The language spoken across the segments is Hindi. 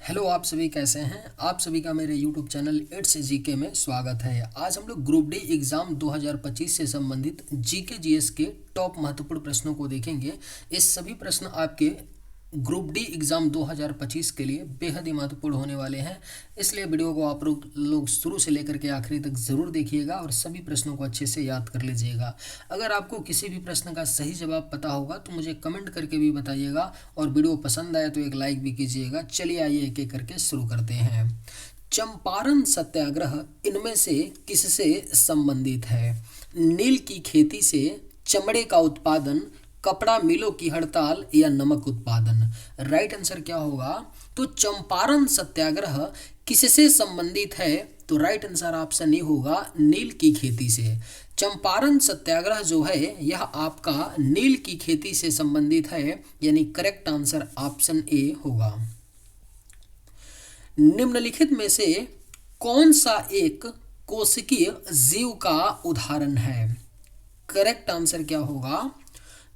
हेलो, आप सभी कैसे हैं। आप सभी का मेरे यूट्यूब चैनल इट्स जीके में स्वागत है। आज हम लोग ग्रुप डी एग्ज़ाम 2025 से संबंधित जीके जीएस के टॉप महत्वपूर्ण प्रश्नों को देखेंगे। ये सभी प्रश्न आपके ग्रुप डी एग्ज़ाम 2025 के लिए बेहद ही महत्वपूर्ण होने वाले हैं, इसलिए वीडियो को आप लोग शुरू से लेकर के आखिरी तक ज़रूर देखिएगा और सभी प्रश्नों को अच्छे से याद कर लीजिएगा। अगर आपको किसी भी प्रश्न का सही जवाब पता होगा तो मुझे कमेंट करके भी बताइएगा और वीडियो पसंद आए तो एक लाइक भी कीजिएगा। चलिए आइए एक एक करके शुरू करते हैं। चंपारण सत्याग्रह इनमें से किससे संबंधित है? नील की खेती से, चमड़े का उत्पादन, कपड़ा मिलों की हड़ताल या नमक उत्पादन। राइट आंसर क्या होगा? तो चंपारण सत्याग्रह किससे संबंधित है? तो राइट आंसर ऑप्शन ए होगा, नील की खेती से। चंपारण सत्याग्रह जो है यह आपका नील की खेती से संबंधित है, यानी करेक्ट आंसर ऑप्शन ए होगा। निम्नलिखित में से कौन सा एक कोशिकीय जीव का उदाहरण है? करेक्ट आंसर क्या होगा?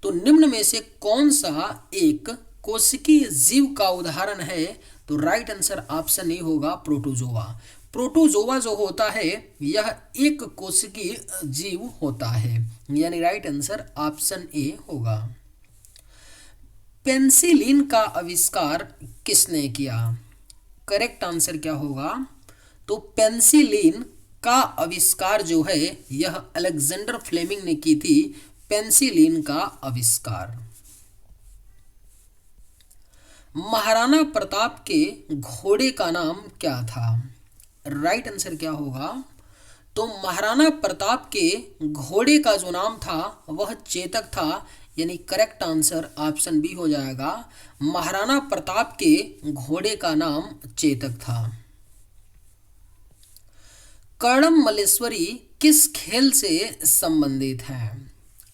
तो निम्न में से कौन सा एक कोशिकीय जीव का उदाहरण है? तो राइट आंसर ऑप्शन ए होगा, प्रोटोजोआ। प्रोटोजोआ जो होता है यह एक कोशिकीय जीव होता है, यानी राइट आंसर ऑप्शन ए होगा। पेंसिलिन का आविष्कार किसने किया? करेक्ट आंसर क्या होगा? तो पेंसिलिन का आविष्कार जो है यह अलेक्जेंडर फ्लेमिंग ने की थी। पेंसिलिन का आविष्कार। महाराणा प्रताप के घोड़े का नाम क्या था? राइट आंसर क्या होगा? तो महाराणा प्रताप के घोड़े का जो नाम था वह चेतक था, यानी करेक्ट आंसर ऑप्शन बी हो जाएगा। महाराणा प्रताप के घोड़े का नाम चेतक था। कर्णम मल्लेश्वरी किस खेल से संबंधित है?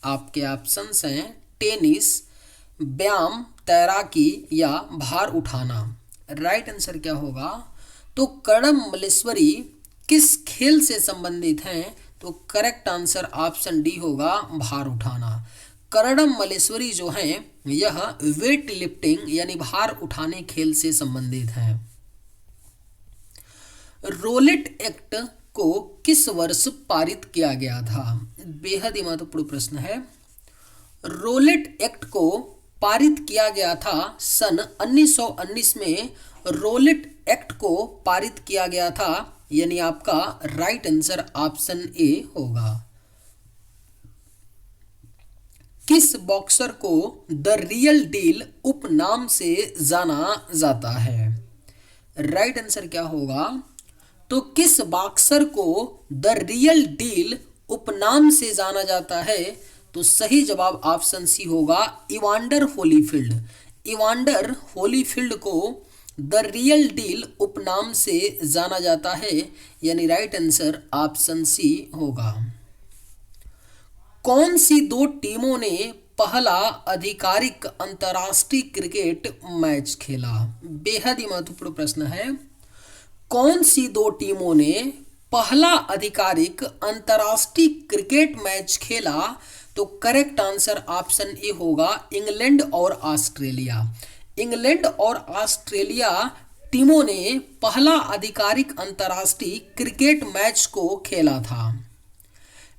आपके ऑप्शंस हैं टेनिस, व्यायाम, तैराकी या भार उठाना। राइट आंसर क्या होगा? तो कर्णम मल्लेश्वरी किस खेल से संबंधित हैं? तो करेक्ट आंसर ऑप्शन डी होगा, भार उठाना। कर्णम मल्लेश्वरी जो हैं यह वेट लिफ्टिंग यानी भार उठाने खेल से संबंधित हैं। रोलेट एक्ट को किस वर्ष पारित किया गया था? बेहद ही महत्वपूर्ण प्रश्न है। रोलेट एक्ट को पारित किया गया था सन 1919 में। रोलेट एक्ट को पारित किया गया था, यानी आपका राइट आंसर ऑप्शन ए होगा। किस बॉक्सर को द रियल डील उपनाम से जाना जाता है? राइट आंसर क्या होगा? तो किस बॉक्सर को द रियल डील उपनाम से जाना जाता है? तो सही जवाब ऑप्शन सी होगा, इवांडर होलीफील्ड। इवांडर होलीफील्ड को द रियल डील उपनाम से जाना जाता है, यानी राइट आंसर ऑप्शन सी होगा। कौन सी दो टीमों ने पहला आधिकारिक अंतर्राष्ट्रीय क्रिकेट मैच खेला? बेहद ही महत्वपूर्ण प्रश्न है। कौन सी दो टीमों ने पहला आधिकारिक अंतर्राष्ट्रीय क्रिकेट मैच खेला? तो करेक्ट आंसर ऑप्शन ए होगा, इंग्लैंड और ऑस्ट्रेलिया। इंग्लैंड और ऑस्ट्रेलिया टीमों ने पहला आधिकारिक अंतर्राष्ट्रीय क्रिकेट मैच को खेला था।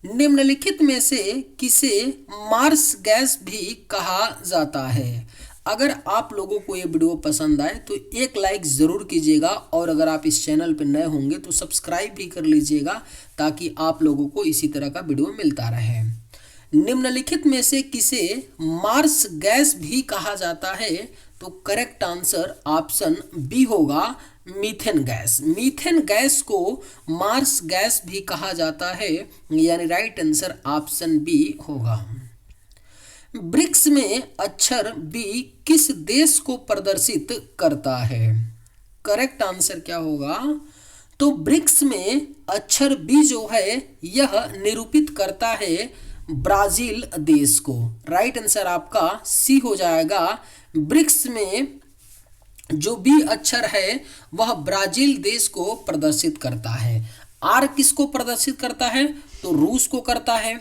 निम्नलिखित में से किसे मार्स गैस भी कहा जाता है? अगर आप लोगों को ये वीडियो पसंद आए तो एक लाइक ज़रूर कीजिएगा और अगर आप इस चैनल पर नए होंगे तो सब्सक्राइब भी कर लीजिएगा ताकि आप लोगों को इसी तरह का वीडियो मिलता रहे। निम्नलिखित में से किसे मार्स गैस भी कहा जाता है? तो करेक्ट आंसर ऑप्शन बी होगा, मीथेन गैस। मीथेन गैस को मार्स गैस भी कहा जाता है, यानी राइट आंसर ऑप्शन बी होगा। ब्रिक्स में अक्षर बी किस देश को प्रदर्शित करता है? करेक्ट आंसर क्या होगा? तो ब्रिक्स में अक्षर बी जो है यह निरूपित करता है ब्राजील देश को। राइट आंसर आपका सी हो जाएगा। ब्रिक्स में जो बी अक्षर है वह ब्राजील देश को प्रदर्शित करता है। आर किसको प्रदर्शित करता है? तो रूस को करता है।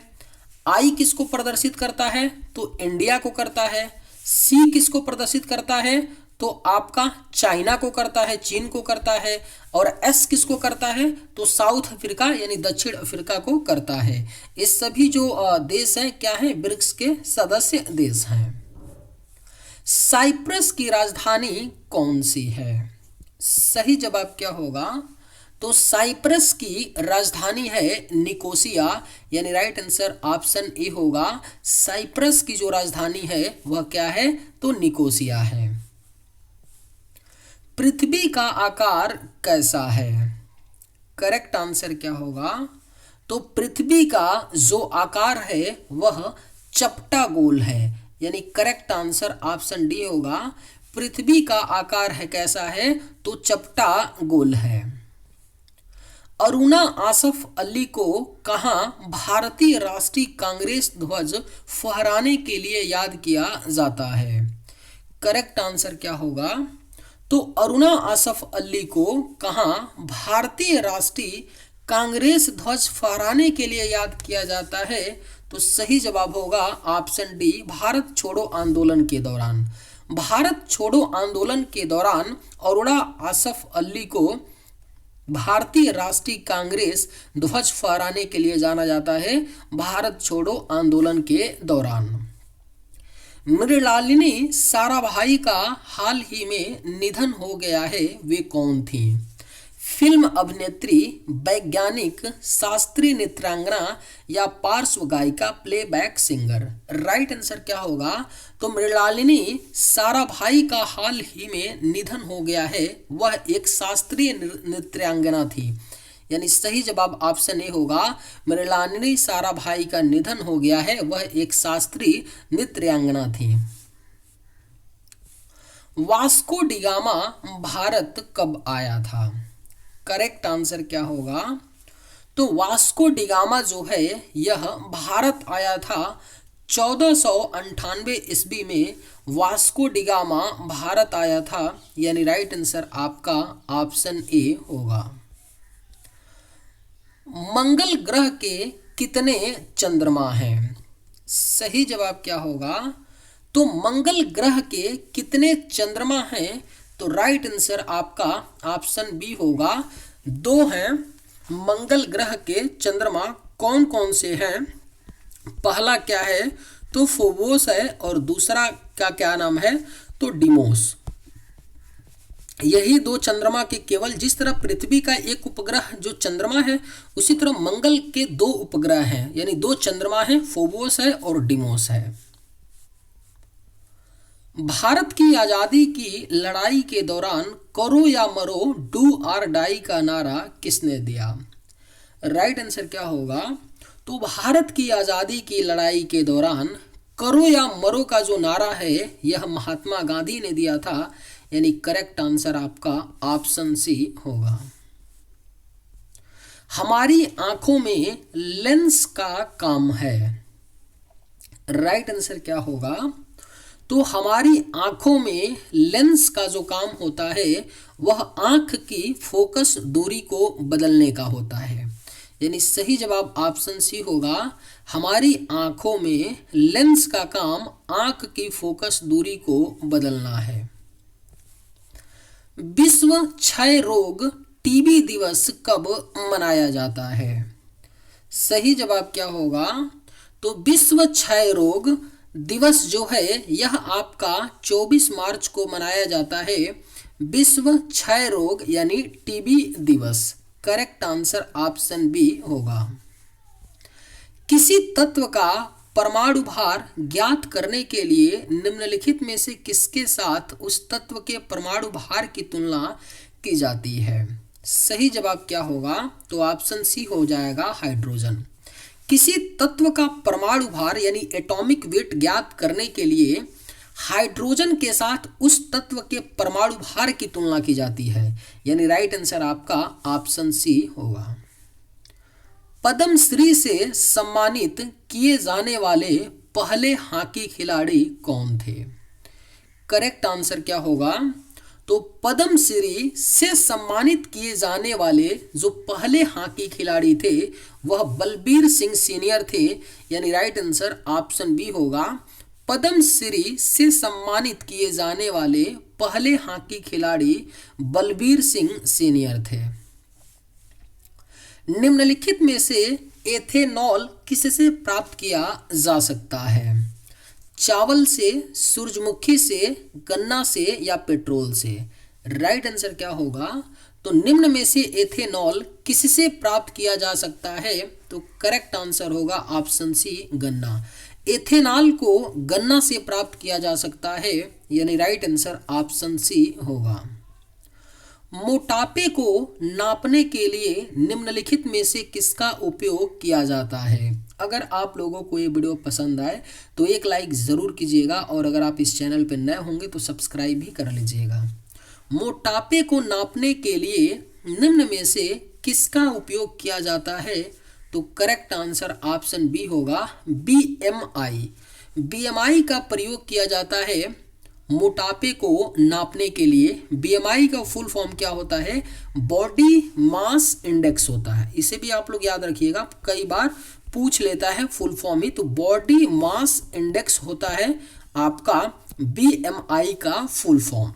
आई किसको प्रदर्शित करता है? तो इंडिया को करता है। सी किसको प्रदर्शित करता है? तो आपका चाइना को करता है, चीन को करता है, और एस किसको करता है, तो साउथ अफ्रीका यानी दक्षिण अफ्रीका को करता है। इस सभी जो देश हैं क्या हैं, ब्रिक्स के सदस्य देश हैं। साइप्रस की राजधानी कौन सी है? सही जवाब क्या होगा, तो साइप्रस की राजधानी है निकोसिया, यानी राइट आंसर ऑप्शन ए होगा। साइप्रस की जो राजधानी है वह क्या है, तो निकोसिया है। पृथ्वी का आकार कैसा है? करेक्ट आंसर क्या होगा, तो पृथ्वी का जो आकार है वह चपटा गोल है, यानी करेक्ट आंसर ऑप्शन डी होगा। पृथ्वी का आकार है कैसा है, तो चपटा गोल है। अरुणा आसफ अली को कहाँ भारतीय राष्ट्रीय कांग्रेस ध्वज फहराने के लिए याद किया जाता है? करेक्ट आंसर क्या होगा, तो अरुणा आसफ अली को कहाँ भारतीय राष्ट्रीय कांग्रेस ध्वज फहराने के लिए याद किया जाता है? तो सही जवाब होगा ऑप्शन डी, भारत छोड़ो आंदोलन के दौरान। भारत छोड़ो आंदोलन के दौरान अरुणा आसफ अली को भारतीय राष्ट्रीय कांग्रेस ध्वज फहराने के लिए जाना जाता है, भारत छोड़ो आंदोलन के दौरान। मृणालिनी साराभाई का हाल ही में निधन हो गया है, वे कौन थी? फिल्म अभिनेत्री, वैज्ञानिक, शास्त्रीय नृत्यांगना या पार्श्व गायिका, प्लेबैक सिंगर। राइट आंसर क्या होगा, तो मृणालिनी साराभाई का हाल ही में निधन हो गया है, वह एक शास्त्रीय नृत्यांगना थी, यानी सही जवाब ऑप्शन ए होगा। मृणालिनी साराभाई का निधन हो गया है, वह एक शास्त्रीय नृत्यांगना थी। वास्को डिगामा भारत कब आया था? करेक्ट आंसर क्या होगा, तो वास्को डिगामा जो है यह भारत आया था 1498 ईस्वी में। वास्को डिगामा भारत आया था, यानी राइट आंसर आपका ऑप्शन ए होगा। मंगल ग्रह के कितने चंद्रमा हैं? सही जवाब क्या होगा, तो मंगल ग्रह के कितने चंद्रमा हैं? तो राइट आंसर आपका ऑप्शन बी होगा, 2 हैं। मंगल ग्रह के चंद्रमा कौन कौन से हैं? पहला क्या है, तो फोबोस है, और दूसरा का क्या नाम है, तो डिमोस। यही 2 चंद्रमा के केवल, जिस तरह पृथ्वी का एक उपग्रह जो चंद्रमा है, उसी तरह मंगल के 2 उपग्रह हैं, यानी 2 चंद्रमा हैं, फोबोस है और डिमोस है। भारत की आज़ादी की लड़ाई के दौरान करो या मरो, डू और डाई का नारा किसने दिया? राइट आंसर क्या होगा, तो भारत की आज़ादी की लड़ाई के दौरान करो या मरो का जो नारा है यह महात्मा गांधी ने दिया था, यानी करेक्ट आंसर आपका ऑप्शन सी होगा। हमारी आंखों में लेंस का काम है। राइट आंसर क्या होगा, तो हमारी आंखों में लेंस का जो काम होता है वह आंख की फोकस दूरी को बदलने का होता है, यानी सही जवाब ऑप्शन सी होगा। हमारी आंखों में लेंस का काम आंख की फोकस दूरी को बदलना है। विश्व क्षय रोग टीबी दिवस कब मनाया जाता है? सही जवाब क्या होगा, तो विश्व क्षय रोग दिवस जो है यह आपका 24 मार्च को मनाया जाता है, विश्व क्षय रोग यानी टीबी दिवस। करेक्ट आंसर ऑप्शन बी होगा। किसी तत्व का परमाणु भार ज्ञात करने के लिए निम्नलिखित में से किसके साथ उस तत्व के परमाणु भार की तुलना की जाती है? सही जवाब क्या होगा, तो ऑप्शन सी हो जाएगा, हाइड्रोजन। किसी तत्व का परमाणु भार यानी एटॉमिक वेट ज्ञात करने के लिए हाइड्रोजन के साथ उस तत्व के परमाणु भार की तुलना की जाती है, यानी राइट आंसर आपका ऑप्शन सी होगा। पद्मश्री से सम्मानित किए जाने वाले पहले हॉकी खिलाड़ी कौन थे? करेक्ट आंसर क्या होगा, तो पद्मश्री से सम्मानित किए जाने वाले जो पहले हॉकी खिलाड़ी थे वह बलबीर सिंह सीनियर थे, यानी राइट आंसर ऑप्शन बी होगा। पद्मश्री से सम्मानित किए जाने वाले पहले हॉकी खिलाड़ी बलबीर सिंह सीनियर थे। निम्नलिखित में से एथेनॉल किससे प्राप्त किया जा सकता है? चावल से, सूरजमुखी से, गन्ना से या पेट्रोल से? राइट आंसर क्या होगा? तो निम्न में से एथेनॉल किससे प्राप्त किया जा सकता है? तो करेक्ट आंसर होगा ऑप्शन सी, गन्ना। एथेनॉल को गन्ना से प्राप्त किया जा सकता है, यानी राइट आंसर ऑप्शन सी होगा। मोटापे को नापने के लिए निम्नलिखित में से किसका उपयोग किया जाता है? अगर आप लोगों को ये वीडियो पसंद आए तो एक लाइक ज़रूर कीजिएगा, और अगर आप इस चैनल पर नए होंगे तो सब्सक्राइब भी कर लीजिएगा। मोटापे को नापने के लिए निम्न में से किसका उपयोग किया जाता है? तो करेक्ट आंसर ऑप्शन बी होगा, बीएमआई। बीएमआई का प्रयोग किया जाता है मोटापे को नापने के लिए। बीएमआई का फुल फॉर्म क्या होता है? बॉडी मास इंडेक्स होता है। इसे भी आप लोग याद रखिएगा, कई बार पूछ लेता है फुल फॉर्म ही। तो बॉडी मास इंडेक्स होता है आपका बीएमआई का फुल फॉर्म।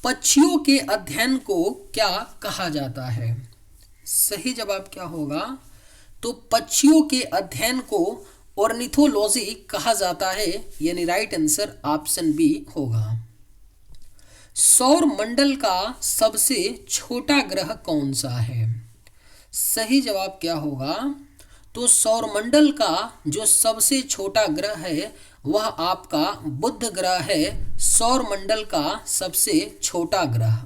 पक्षियों के अध्ययन को क्या कहा जाता है? सही जवाब क्या होगा? तो पक्षियों के अध्ययन को ऑर्निथोलॉजी कहा जाता है, यानी राइट आंसर ऑप्शन बी होगा। सौर मंडल का सबसे छोटा ग्रह कौन सा है? सही जवाब क्या होगा? तो सौर मंडल का जो सबसे छोटा ग्रह है वह आपका बुध ग्रह है, सौर मंडल का सबसे छोटा ग्रह।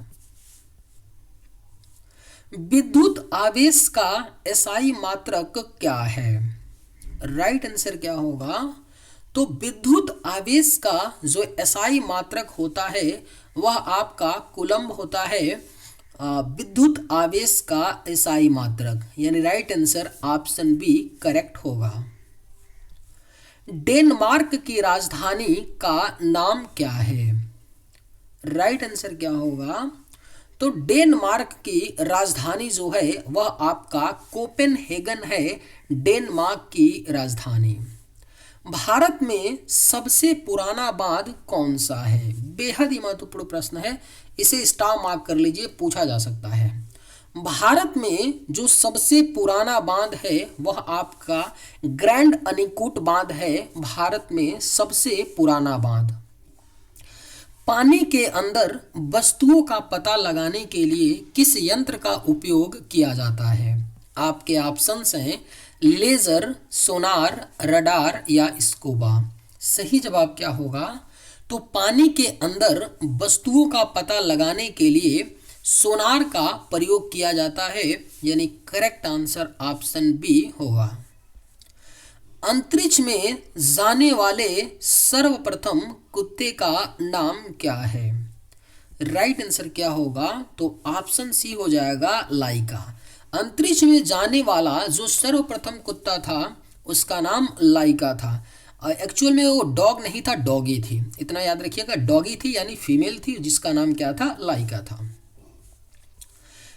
विद्युत आवेश का एसआई मात्रक क्या है? राइट आंसर क्या होगा? तो विद्युत आवेश का जो एसआई मात्रक होता है वह आपका कूलम्ब होता है। विद्युत आवेश का एसआई मात्रक, यानी right answer option B correct होगा। डेनमार्क की राजधानी का नाम क्या है? राइट आंसर क्या होगा? तो डेनमार्क की राजधानी जो है वह आपका कोपेनहेगन है, डेनमार्क की राजधानी। भारत में सबसे पुराना बांध कौन सा है? बेहद ही महत्वपूर्ण प्रश्न है, इसे स्टार मार्क कर लीजिए, पूछा जा सकता है। भारत में जो सबसे पुराना बांध है वह आपका ग्रैंड अनीकूट बांध है, भारत में सबसे पुराना बांध। पानी के अंदर वस्तुओं का पता लगाने के लिए किस यंत्र का उपयोग किया जाता है? आपके ऑप्शंस हैं लेजर, सोनार, रडार या स्कूबा। सही जवाब क्या होगा? तो पानी के अंदर वस्तुओं का पता लगाने के लिए सोनार का प्रयोग किया जाता है, यानी करेक्ट आंसर ऑप्शन बी होगा। अंतरिक्ष में जाने वाले सर्वप्रथम कुत्ते का नाम क्या है? राइट आंसर क्या होगा? तो ऑप्शन सी हो जाएगा, लाइका। अंतरिक्ष में जाने वाला जो सर्वप्रथम कुत्ता था उसका नाम लाइका था। एक्चुअल में वो डॉग नहीं था, डॉगी थी, इतना याद रखिएगा। डॉगी थी यानी फीमेल थी, जिसका नाम क्या था? लाइका था।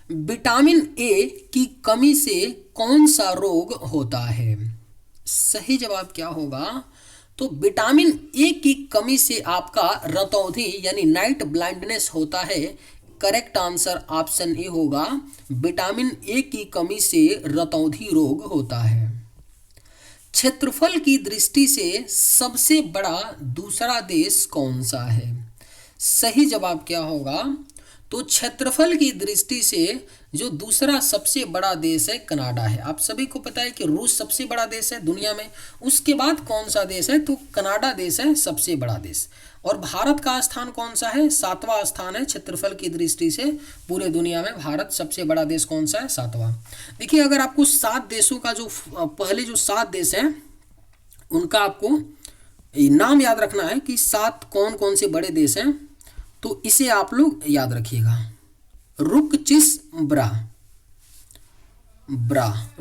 विटामिन ए की कमी से कौन सा रोग होता है? सही जवाब क्या होगा? तो विटामिन ए की कमी से आपका रतौंधी यानी नाइट ब्लाइंडनेस होता है। करेक्ट आंसर ऑप्शन ए होगा, विटामिन ए की कमी से रतौंधी रोग होता है। क्षेत्रफल की दृष्टि से सबसे बड़ा दूसरा देश कौन सा है? सही जवाब क्या होगा? तो क्षेत्रफल की दृष्टि से जो दूसरा सबसे बड़ा देश है कनाडा है। आप सभी को पता है कि रूस सबसे बड़ा देश है दुनिया में, उसके बाद कौन सा देश है? तो कनाडा देश है सबसे बड़ा देश। और भारत का स्थान कौन सा है? 7वां स्थान है क्षेत्रफल की दृष्टि से पूरे दुनिया में। भारत सबसे बड़ा देश कौन सा है? 7वां। देखिए, अगर आपको 7 देशों का जो पहले जो 7 देश हैं उनका आपको नाम याद रखना है कि 7 कौन कौन से बड़े देश हैं, तो इसे आप लोग याद रखिएगा। रुकचिस ब्रा,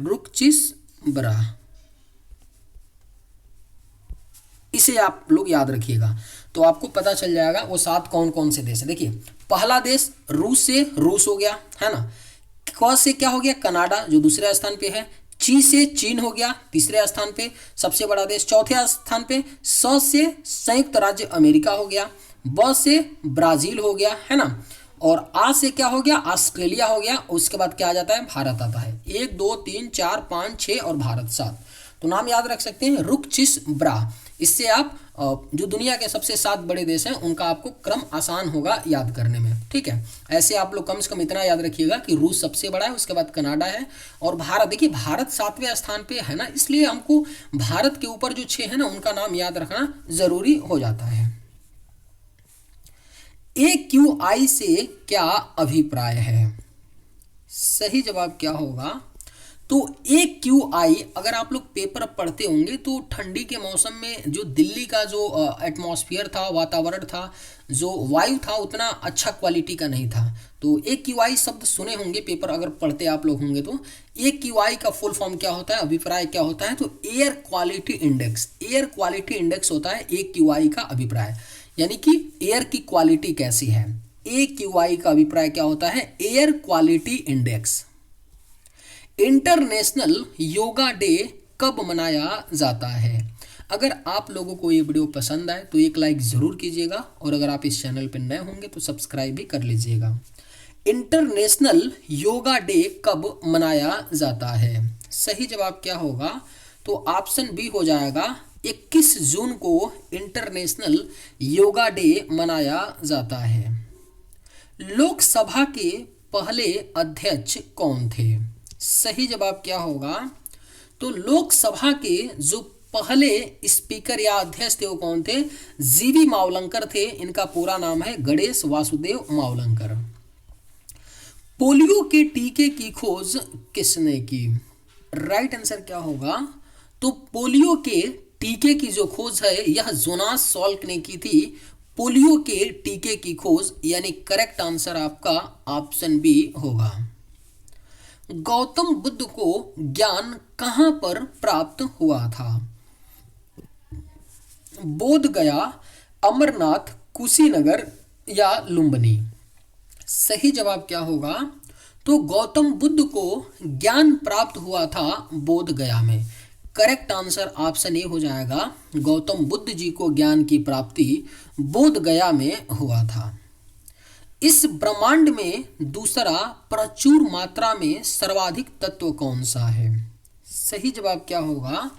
रुकचिस ब्रा, इसे आप लोग याद रखिएगा तो आपको पता चल जाएगा वो 7 कौन कौन से देश है। देखिए, पहला देश रूस से रूस हो गया, है ना। क से क्या हो गया? कनाडा, जो दूसरे स्थान पे है। ची से चीन हो गया तीसरे स्थान पे सबसे बड़ा देश। चौथे स्थान पे स से संयुक्त राज्य अमेरिका हो गया। ब से ब्राजील हो गया, है ना। और आ से क्या हो गया, ऑस्ट्रेलिया हो गया। उसके बाद क्या आ जाता है, भारत आता है। 1 2 3 4 5 6 और भारत 7। तो नाम याद रख सकते हैं रुक चिस ब्रा। इससे आप जो दुनिया के सबसे 7 बड़े देश हैं उनका आपको क्रम आसान होगा याद करने में, ठीक है। ऐसे आप लोग कम से कम इतना याद रखिएगा कि रूस सबसे बड़ा है, उसके बाद कनाडा है और भारत। देखिए भारत 7वें स्थान पे है ना, इसलिए हमको भारत के ऊपर जो 6 है ना उनका नाम याद रखना जरूरी हो जाता है। AQI से क्या अभिप्राय है? सही जवाब क्या होगा, तो AQI अगर आप लोग पेपर पढ़ते होंगे तो ठंडी के मौसम में जो दिल्ली का जो एटमॉस्फेयर था, वातावरण था, जो वायु था उतना अच्छा क्वालिटी का नहीं था। तो AQI शब्द सुने होंगे पेपर अगर पढ़ते आप लोग होंगे तो। AQI का फुल फॉर्म क्या होता है, अभिप्राय क्या होता है, तो air quality index. Air quality index होता है AQI का अभिप्राय, यानी कि एयर की क्वालिटी कैसी है। AQI का अभिप्राय क्या होता है, air quality index. International yoga day कब मनाया जाता है? अगर आप लोगों को ये वीडियो पसंद आए तो एक लाइक ज़रूर कीजिएगा और अगर आप इस चैनल पर नए होंगे तो सब्सक्राइब भी कर लीजिएगा। इंटरनेशनल योगा डे कब मनाया जाता है? सही जवाब क्या होगा, तो ऑप्शन बी हो जाएगा 21 जून को इंटरनेशनल योगा डे मनाया जाता है। लोकसभा के पहले अध्यक्ष कौन थे? सही जवाब क्या होगा, तो लोकसभा के जो पहले स्पीकर या अध्यक्ष थे वो कौन थे, जीवी मावलंकर थे। इनका पूरा नाम है गणेश वासुदेव मावलंकर। पोलियो के टीके की खोज किसने की? राइट आंसर क्या होगा, तो पोलियो के टीके की जो खोज है यह जोनास सॉल्क ने की थी। पोलियो के टीके की खोज, यानी करेक्ट आंसर आपका ऑप्शन बी होगा। गौतम बुद्ध को ज्ञान कहां पर प्राप्त हुआ था? बोध गया, अमरनाथ, कुशीनगर या लुम्बिनी? सही जवाब क्या होगा, तो गौतम बुद्ध को ज्ञान प्राप्त हुआ था बोध गया में। करेक्ट आंसर ऑप्शन ए हो जाएगा, गौतम बुद्ध जी को ज्ञान की प्राप्ति बोध गया में हुआ था। इस ब्रह्मांड में दूसरा प्रचुर मात्रा में सर्वाधिक तत्व कौन सा है? सही जवाब क्या होगा,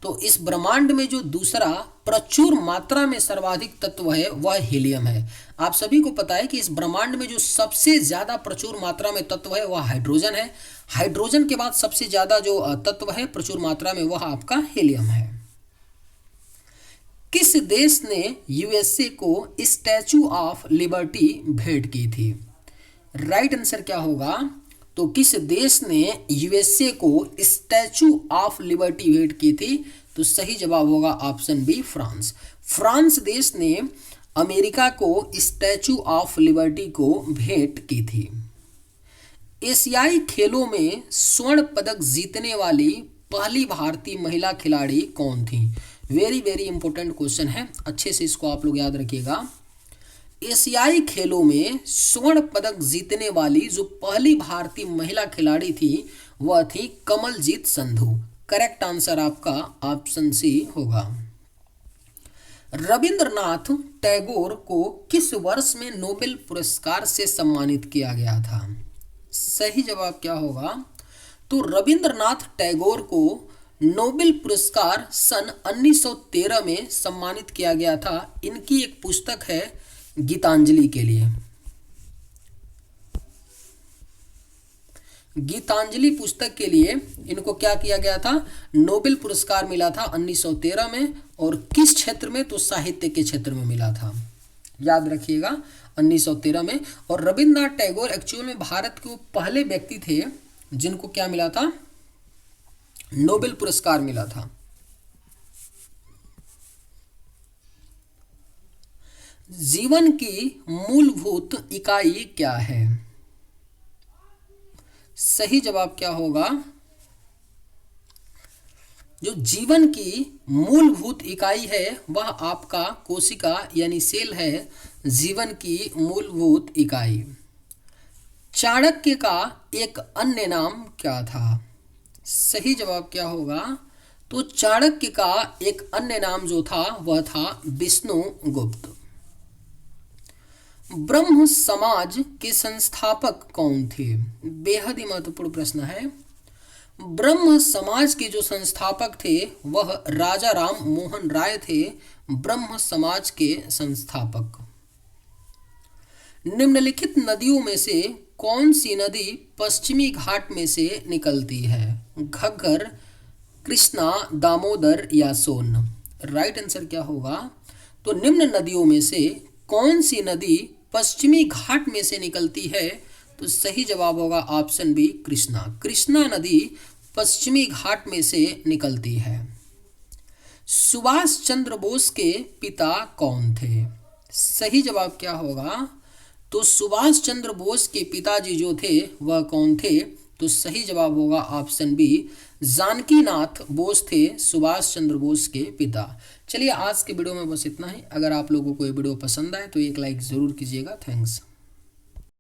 तो इस ब्रह्मांड में जो दूसरा प्रचुर मात्रा में सर्वाधिक तत्व है वह हीलियम है। आप सभी को पता है कि इस ब्रह्मांड में जो सबसे ज्यादा प्रचुर मात्रा में तत्व है वह हाइड्रोजन है। हाइड्रोजन के बाद सबसे ज्यादा जो तत्व है प्रचुर मात्रा में वह आपका हीलियम है। किस देश ने USA को स्टैचू ऑफ लिबर्टी भेंट की थी? राइट आंसर क्या होगा, तो किस देश ने USA को स्टैचू ऑफ लिबर्टी भेंट की थी? तो सही जवाब होगा ऑप्शन बी, फ्रांस। फ्रांस देश ने अमेरिका को स्टैचू ऑफ लिबर्टी को भेंट की थी। एशियाई खेलों में स्वर्ण पदक जीतने वाली पहली भारतीय महिला खिलाड़ी कौन थी? वेरी वेरी इंपॉर्टेंट क्वेश्चन है, अच्छे से इसको आप लोग याद रखिएगा। एशियाई खेलों में स्वर्ण पदक जीतने वाली जो पहली भारतीय महिला खिलाड़ी थी वह थी कमलजीत संधू। करेक्ट आंसर आपका ऑप्शन सी होगा। रविंद्रनाथ टैगोर को किस वर्ष में नोबेल पुरस्कार से सम्मानित किया गया था? सही जवाब क्या होगा, तो रविंद्रनाथ टैगोर को नोबेल पुरस्कार सन 1913 में सम्मानित किया गया था। इनकी एक पुस्तक है गीतांजलि के लिए। गीतांजलि पुस्तक के लिए इनको क्या किया गया था, नोबेल पुरस्कार मिला था 1913 में। और किस क्षेत्र में, तो साहित्य के क्षेत्र में मिला था, याद रखिएगा 1913 में। और रविंद्रनाथ टैगोर एक्चुअल में भारत के वो पहले व्यक्ति थे जिनको क्या मिला था, नोबेल पुरस्कार मिला था। जीवन की मूलभूत इकाई क्या है? सही जवाब क्या होगा, जो जीवन की मूलभूत इकाई है वह आपका कोशिका यानी सेल है, जीवन की मूलभूत इकाई। चाणक्य का एक अन्य नाम क्या था? सही जवाब क्या होगा? तो चाणक्य का एक अन्य नाम जो था वह था विष्णुगुप्त। ब्रह्म समाज के संस्थापक कौन थे? बेहद ही महत्वपूर्ण प्रश्न है। ब्रह्म समाज के जो संस्थापक थे वह राजा राम मोहन राय थे, ब्रह्म समाज के संस्थापक। निम्नलिखित नदियों में से कौन सी नदी पश्चिमी घाट में से निकलती है? घग्गर, कृष्णा, दामोदर या सोन? राइट आंसर क्या होगा? तो निम्न नदियों में से कौन सी नदी पश्चिमी घाट में से निकलती है? तो सही जवाब होगा ऑप्शन बी, कृष्णा। कृष्णा नदी पश्चिमी घाट में से निकलती है। सुभाष चंद्र बोस के पिता कौन थे? सही जवाब क्या होगा? तो सुभाष चंद्र बोस के पिताजी जो थे वह कौन थे? तो सही जवाब होगा ऑप्शन बी, जानकीनाथ बोस थे सुभाष चंद्र बोस के पिता। चलिए आज के वीडियो में बस इतना ही। अगर आप लोगों को ये वीडियो पसंद आए तो एक लाइक ज़रूर कीजिएगा। थैंक्स।